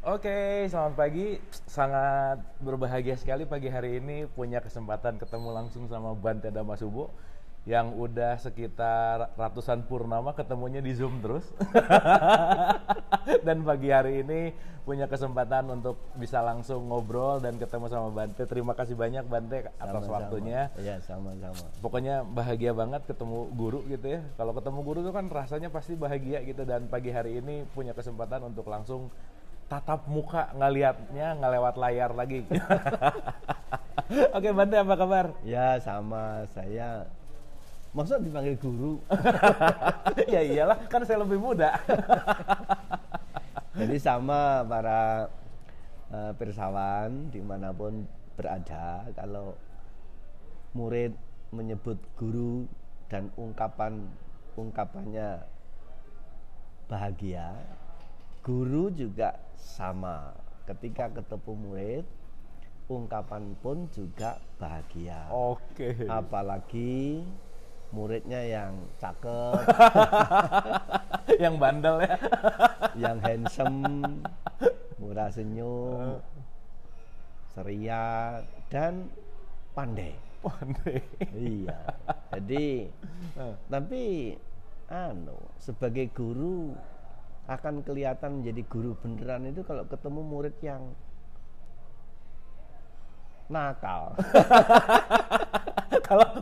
Oke, selamat pagi. Sangat berbahagia sekali pagi hari ini punya kesempatan ketemu langsung sama Bante Damasubo yang udah sekitar ratusan purnama ketemunya di Zoom terus. Dan pagi hari ini punya kesempatan untuk bisa langsung ngobrol dan ketemu sama Bante. Terima kasih banyak Bante atas Sama-sama. waktunya. Ya, sama-sama. Pokoknya bahagia banget ketemu guru gitu ya. Kalau ketemu guru tuh kan rasanya pasti bahagia gitu, dan pagi hari ini punya kesempatan untuk langsung tatap muka ngelihatnya nggak lewat layar lagi. Oke Bante, apa kabar? Ya, sama saya. Masa dipanggil guru? Ya iyalah, kan saya lebih muda. Jadi sama para pirsawan dimanapun berada, kalau murid menyebut guru dan ungkapannya bahagia, guru juga sama. Ketika ketemu murid, ungkapan pun juga bahagia. Oke. Apalagi muridnya yang cakep, Yang bandel ya. yang handsome, murah senyum, ceria, dan pandai. Bante. Iya. Jadi, tapi sebagai guru akan kelihatan menjadi guru beneran itu kalau ketemu murid yang nakal.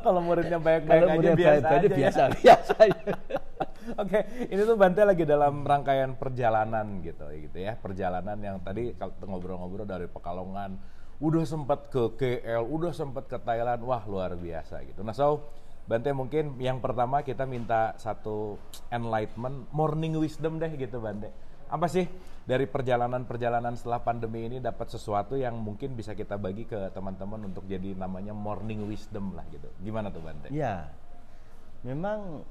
Kalau muridnya baik-baik Kalau aja murid biasa baik-baik aja ya. biasa-biasa. Oke, ini tuh Bante lagi dalam rangkaian perjalanan gitu ya. Perjalanan yang tadi kalau ngobrol-ngobrol dari Pekalongan, udah sempat ke KL, udah sempat ke Thailand, wah luar biasa gitu. Nah, Bante mungkin yang pertama kita minta satu enlightenment, morning wisdom deh gitu Bante. Apa sih dari perjalanan-perjalanan setelah pandemi ini dapat sesuatu yang mungkin bisa kita bagi ke teman-teman untuk jadi namanya morning wisdom lah gitu. Gimana tuh Bante? Ya, memang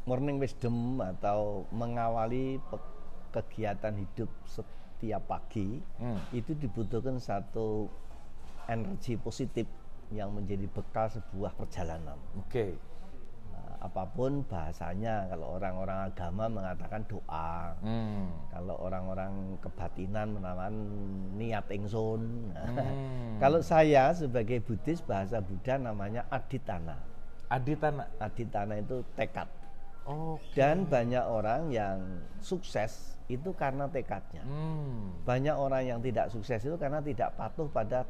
morning wisdom atau mengawali kegiatan hidup setiap pagi itu dibutuhkan satu energi positif yang menjadi bekal sebuah perjalanan. Oke. Apapun bahasanya, kalau orang-orang agama mengatakan doa, kalau orang-orang kebatinan menamakan niat ingsun. Kalau saya sebagai Buddhis, bahasa Buddha namanya aditana. Aditana. Aditana itu tekad. Oke. Dan banyak orang yang sukses itu karena tekadnya. Banyak orang yang tidak sukses itu karena tidak patuh pada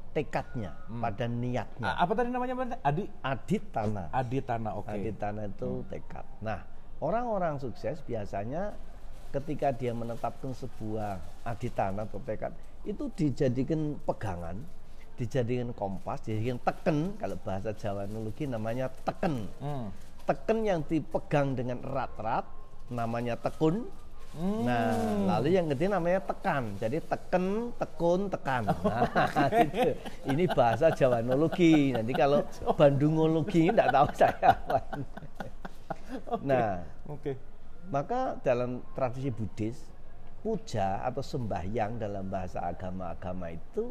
tekadnya, pada niatnya. Apa tadi namanya Bante? Aditana. Aditana, oke. Aditana itu tekad. Nah, orang-orang sukses biasanya ketika dia menetapkan sebuah aditana atau tekad, itu dijadikan pegangan, dijadikan kompas, dijadikan teken. Kalau bahasa Jawa analogi namanya teken. Teken yang dipegang dengan erat-erat namanya tekun. Nah, lalu yang ketiga namanya tekan. Jadi teken, tekun, tekan. Nah, gitu. Ini bahasa Jawanologi. Nanti kalau Bandungologi enggak tahu saya apa. Nah, maka dalam tradisi Buddhis, puja atau sembahyang dalam bahasa agama-agama itu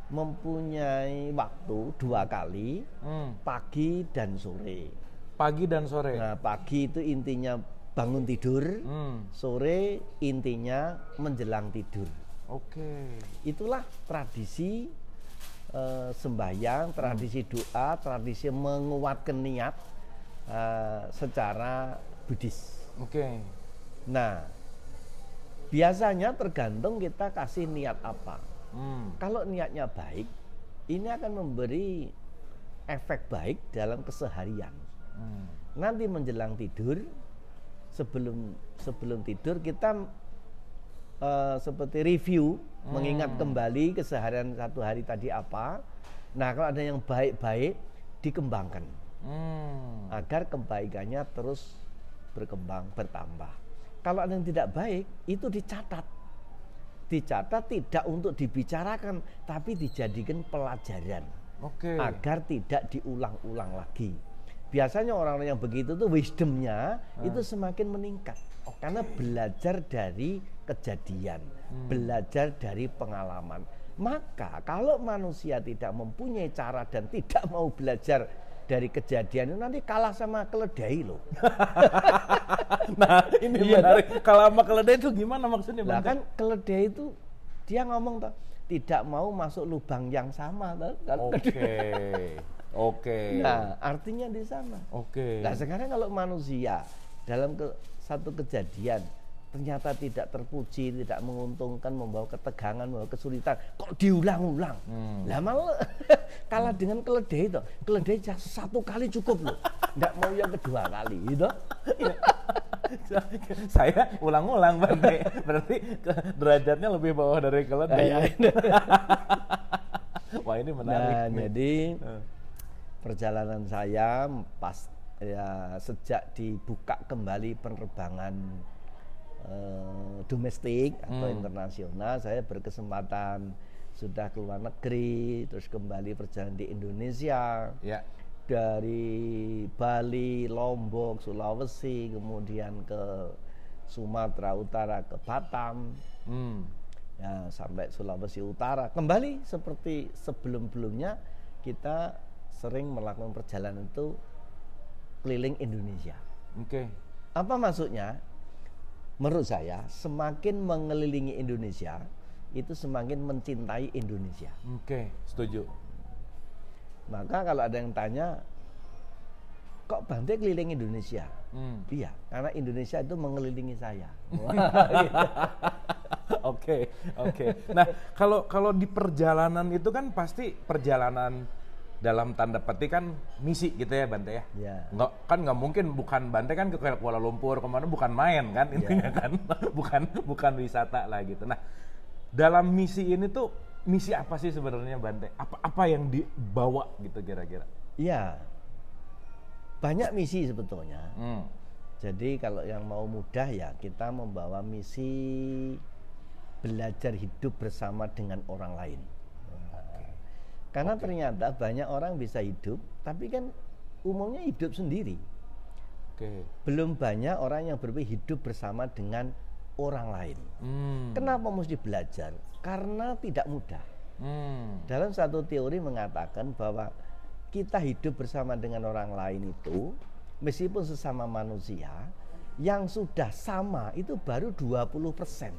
mempunyai waktu 2 kali, pagi dan sore. Pagi dan sore. Nah, pagi itu intinya bangun tidur, sore intinya menjelang tidur. Oke. Itulah tradisi sembahyang, tradisi doa, tradisi menguatkan niat secara Buddhis. Oke. Nah, biasanya tergantung kita kasih niat apa. Kalau niatnya baik, ini akan memberi efek baik dalam keseharian. Nanti menjelang tidur, sebelum tidur kita seperti review, mengingat kembali keseharian satu hari tadi apa. Nah, kalau ada yang baik-baik dikembangkan agar kebaikannya terus berkembang, bertambah. Kalau ada yang tidak baik, itu dicatat tidak untuk dibicarakan, tapi dijadikan pelajaran agar tidak diulang-ulang lagi. Biasanya orang-orang yang begitu tuh wisdomnya itu semakin meningkat karena belajar dari kejadian, belajar dari pengalaman. Maka kalau manusia tidak mempunyai cara dan tidak mau belajar dari kejadian itu nanti kalah sama keledai loh. Nah, ini menarik. Kalau sama keledai itu gimana maksudnya, Lah Bante? kan keledai itu dia ngomong toh, tidak mau masuk lubang yang sama toh. Oke. Nah, artinya di sana. Oke. Nah, sekarang kalau manusia dalam satu kejadian ternyata tidak terpuji, tidak menguntungkan, membawa ketegangan, membawa kesulitan, kok diulang-ulang. Lah malah kalah dengan keledai itu. Keledai satu kali cukup loh, tidak mau yang kedua kali, gitu. Saya ulang-ulang, Bante. Berarti derajatnya lebih bawah dari keledai. Wah, ini menarik. Nah, nih. jadi perjalanan saya pas ya sejak dibuka kembali penerbangan domestik atau internasional, saya berkesempatan sudah keluar negeri, terus kembali perjalanan di Indonesia. Ya. Dari Bali, Lombok, Sulawesi, kemudian ke Sumatera Utara, ke Batam, ya, sampai Sulawesi Utara. Kembali seperti sebelum-belumnya, kita sering melakukan perjalanan itu keliling Indonesia. Oke. Apa maksudnya? Menurut saya, semakin mengelilingi Indonesia, itu semakin mencintai Indonesia. Oke, setuju. Maka kalau ada yang tanya, kok Bante keliling Indonesia? Iya, karena Indonesia itu mengelilingi saya. Oke. Nah, kalau di perjalanan itu kan pasti perjalanan dalam tanda petik kan misi gitu ya, Bante ya. Ya. Nggak mungkin, bukan Bante kan ke Kuala Lumpur kemana, bukan main kan intinya kan, bukan wisata lah gitu. Nah, dalam misi ini tuh misi apa sih sebenarnya, Bante? Apa yang dibawa gitu kira-kira? Iya, banyak misi sebetulnya. Jadi kalau yang mau mudah ya kita membawa misi belajar hidup bersama dengan orang lain. Karena ternyata banyak orang bisa hidup, tapi kan umumnya hidup sendiri. Belum banyak orang yang berpikir hidup bersama dengan orang lain. Kenapa mesti belajar? Karena tidak mudah. Dalam satu teori mengatakan bahwa kita hidup bersama dengan orang lain itu, meskipun sesama manusia, yang sudah sama itu baru 20%.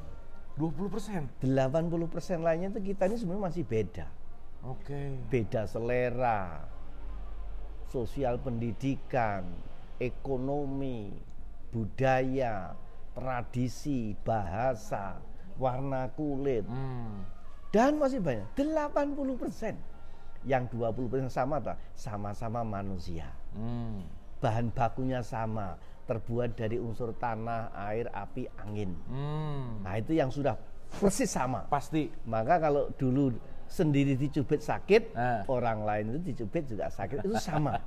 20%? 80% lainnya itu kita ini sebenarnya masih beda. Beda selera, sosial pendidikan, ekonomi, budaya, tradisi, bahasa, warna kulit, dan masih banyak. 80% yang 20% sama-sama manusia. Bahan bakunya sama, terbuat dari unsur tanah, air, api, angin. Nah, itu yang sudah persis sama. Pasti. Maka kalau dulu sendiri dicubit sakit, orang lain itu dicubit juga sakit, itu sama.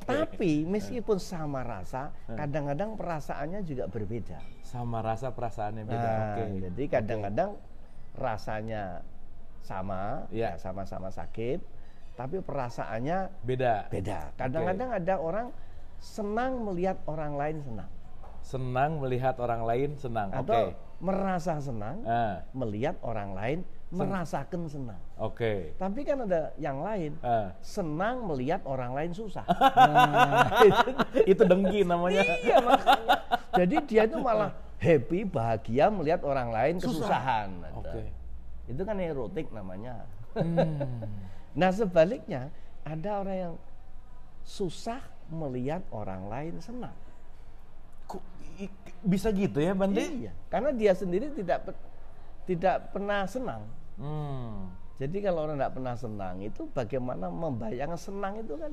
Tapi meskipun sama rasa, kadang-kadang perasaannya juga berbeda. Sama rasa, perasaannya beda. Jadi kadang-kadang rasanya sama, ya sama-sama sakit, tapi perasaannya beda. Kadang-kadang ada orang senang melihat orang lain senang. Senang melihat orang lain senang. Atau merasa senang melihat orang lain merasakan senang. Tapi kan ada yang lain senang melihat orang lain susah. Itu dengki namanya. Iya, makanya. Jadi dia itu malah happy, bahagia melihat orang lain kesusahan. Itu kan erotik namanya. Nah, sebaliknya ada orang yang susah melihat orang lain senang. Kok bisa gitu ya, Bante? Iya, karena dia sendiri tidak pernah senang. Jadi kalau orang tidak pernah senang itu bagaimana membayangkan senang itu kan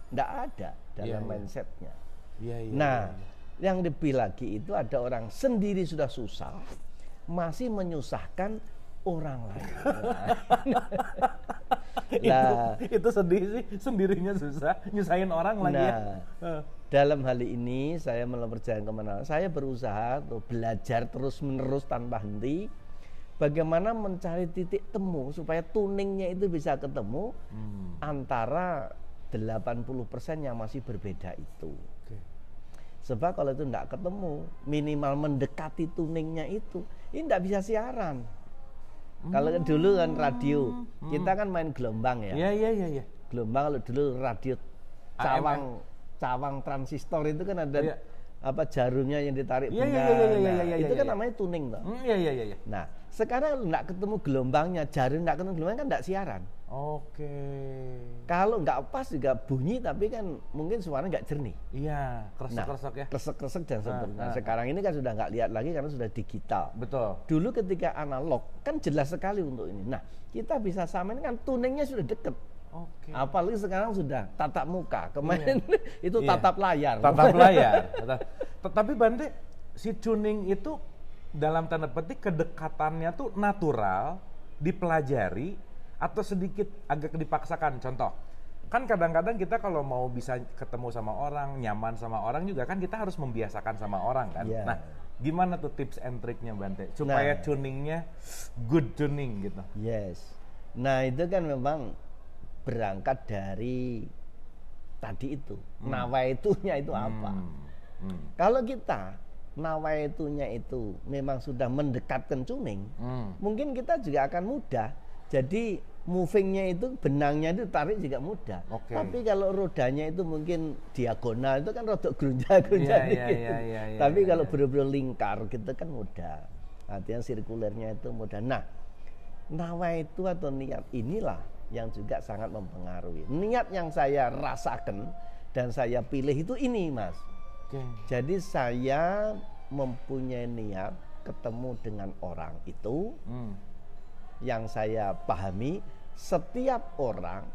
tidak ada dalam mindsetnya. Nah, yang lebih lagi itu ada orang sendiri sudah susah masih menyusahkan orang lain. Itu sedih sih, sendirinya susah nyusahin orang lagi. Dalam hal ini saya melakukan perjalanan kemana, saya berusaha untuk belajar terus-menerus tanpa henti bagaimana mencari titik temu supaya tuningnya itu bisa ketemu antara 80% yang masih berbeda itu. Sebab kalau itu tidak ketemu, minimal mendekati tuningnya itu, ini tidak bisa siaran. Kalau dulu kan radio, kita kan main gelombang ya. Iya. Gelombang kalau dulu radio cawang transistor itu kan ada Iya. apa jarumnya yang ditarik Iya, benar. iya, iya, iya, Nah, iya, itu iya, kan iya. namanya tuning toh. Iya, iya, iya, iya. Nah, sekarang nggak ketemu gelombangnya, jarum nggak ketemu gelombang kan nggak siaran. Oke. Kalau nggak pas juga bunyi tapi kan mungkin suaranya nggak jernih. Iya, kresek-kresek ya. Kresek-kresek dan sebagainya. Nah, sekarang ini kan sudah nggak lihat lagi karena sudah digital. Betul. Dulu ketika analog kan jelas sekali untuk ini. Nah, kita bisa samain kan tuningnya sudah deket. Oke. Apalagi sekarang sudah tatap muka. Kemarin itu Iya. tatap layar. Tatap layar. Tapi Bante, si tuning itu dalam tanda petik kedekatannya tuh natural, dipelajari, atau sedikit agak dipaksakan. Contoh, kan kadang-kadang kita kalau mau bisa ketemu sama orang, nyaman sama orang juga kan kita harus membiasakan sama orang kan. Iya. Nah, gimana tuh tips and triknya Bante supaya tuningnya good tuning gitu? Yes. Nah, itu kan memang berangkat dari tadi itu. Nawaitunya itu apa? Kalau kita nawaitunya itu memang sudah mendekatkan tuning, mungkin kita juga akan mudah. Jadi movingnya itu, benangnya itu tarik juga mudah. Oke. Tapi kalau rodanya itu mungkin diagonal itu kan rodok grunja-grunja Iya, dikit. iya, Tapi iya, kalau benar-benar lingkar gitu kan mudah. Artinya sirkulernya itu mudah. Nah, nawaitu atau niat inilah yang juga sangat mempengaruhi. Niat yang saya rasakan dan saya pilih itu ini, Mas. Oke. Jadi saya mempunyai niat ketemu dengan orang itu. Yang saya pahami, setiap orang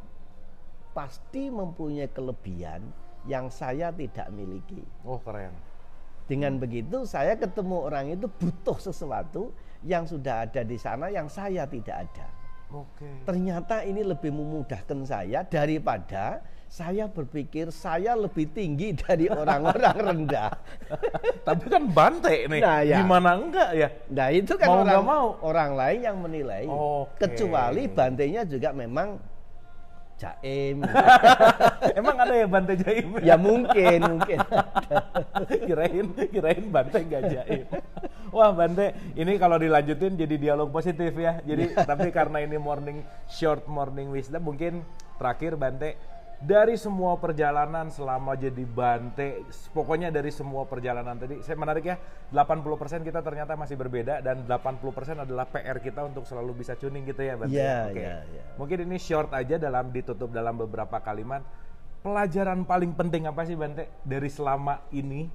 pasti mempunyai kelebihan yang saya tidak miliki. Oh, keren. Dengan begitu saya ketemu orang itu butuh sesuatu yang sudah ada di sana yang saya tidak ada. Oke. Ternyata ini lebih memudahkan saya daripada saya berpikir saya lebih tinggi dari orang-orang rendah. Tapi kan Bante nih, Nah, ya. gimana enggak ya? Nah, itu kan Mau nggak mau. orang lain yang menilai. Oke. Kecuali Bantenya juga memang jaim. Emang ada ya Bante jaim? Ya mungkin. kirain Bante nggak jaim. Wah Bante, ini kalau dilanjutin jadi dialog positif ya. Jadi tapi karena ini short morning wisdom, mungkin terakhir Bante, dari semua perjalanan selama jadi Bante, pokoknya dari semua perjalanan tadi, saya menarik ya, 80% kita ternyata masih berbeda dan 80% adalah PR kita untuk selalu bisa tuning gitu ya Bante. Iya, Oke. iya, iya. Mungkin ini short aja ditutup dalam beberapa kalimat. Pelajaran paling penting apa sih Bante dari selama ini,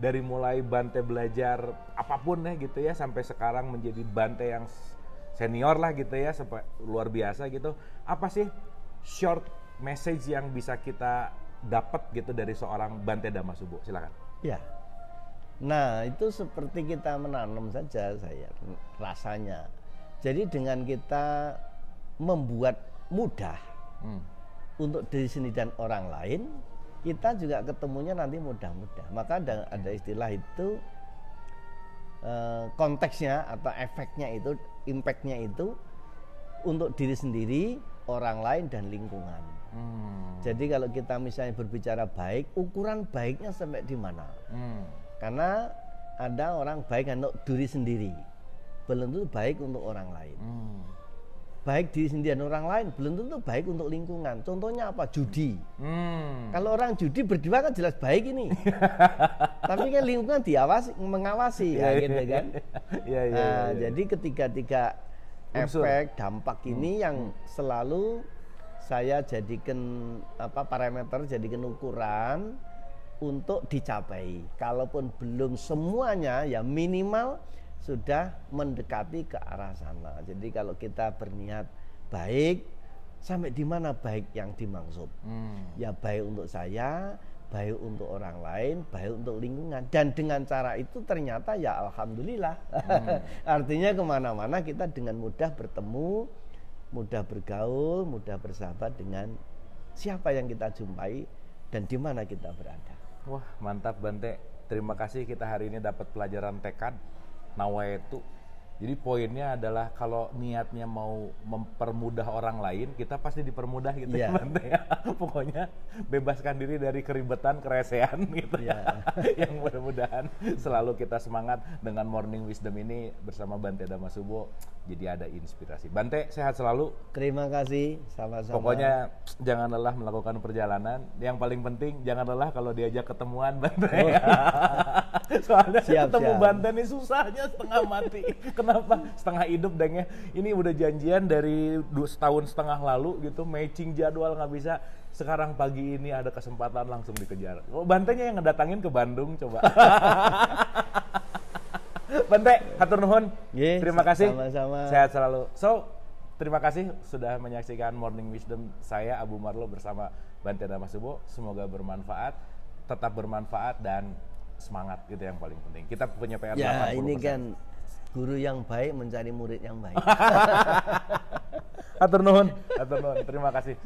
dari mulai Bante belajar apapun ya gitu ya sampai sekarang menjadi Bante yang senior lah gitu ya, luar biasa gitu. Apa sih short message yang bisa kita dapat gitu dari seorang Bante Damasubo? Silakan. Ya. Nah, itu seperti kita menanam saja saya rasanya. Jadi dengan kita membuat mudah untuk diri sendiri dan orang lain, kita juga ketemunya nanti mudah-mudah. Maka ada istilah itu konteksnya atau efeknya itu, impactnya itu untuk diri sendiri, orang lain dan lingkungan. Jadi kalau kita misalnya berbicara baik, ukuran baiknya sampai di mana? Karena ada orang baik untuk diri sendiri, belum tentu baik untuk orang lain. Baik diri sendiri dan orang lain belum tentu baik untuk lingkungan. Contohnya apa? Judi. Kalau orang judi berdua kan jelas baik ini. Tapi kan lingkungan mengawasi ya, gitu kan. Nah, jadi ketiga efek dampak ini yang selalu saya jadikan parameter, jadikan ukuran untuk dicapai. Kalaupun belum semuanya, ya minimal sudah mendekati ke arah sana. Jadi kalau kita berniat baik, sampai di mana baik yang dimaksud? Ya baik untuk saya, baik untuk orang lain, baik untuk lingkungan. Dan dengan cara itu ternyata ya alhamdulillah. Artinya kemana-mana kita dengan mudah bertemu, mudah bergaul, mudah bersahabat dengan siapa yang kita jumpai dan di mana kita berada. Wah mantap Bante, terima kasih kita hari ini dapat pelajaran tekad, nawaitu, Jadi poinnya adalah kalau niatnya mau mempermudah orang lain, kita pasti dipermudah gitu ya Iya. Bante ya. Pokoknya bebaskan diri dari keribetan, keresehan gitu ya. Yang mudah-mudahan selalu kita semangat dengan Morning Wisdom ini bersama Bante Damasubo. Jadi ada inspirasi. Bante sehat selalu. Terima kasih, sama-sama. Pokoknya jangan lelah melakukan perjalanan. Yang paling penting jangan lelah kalau diajak ketemuan Bante. Soalnya ketemu siap. Bante nih susahnya setengah mati. Kenapa? Setengah hidup dengnya. Ini udah janjian dari setahun setengah lalu gitu, matching jadwal nggak bisa. Sekarang pagi ini ada kesempatan langsung dikejar. Oh, Bantenya yang ngedatangin ke Bandung coba. Bante, hatur nuhun. Terima kasih. Sama-sama. Sehat selalu. So, terima kasih sudah menyaksikan Morning Wisdom saya Abu Marlo bersama Bante Damasubo. Semoga bermanfaat, tetap bermanfaat dan semangat itu yang paling penting. Kita punya PR 80%. Ya, ini kan guru yang baik mencari murid yang baik. Hatur nuhun. Terima kasih.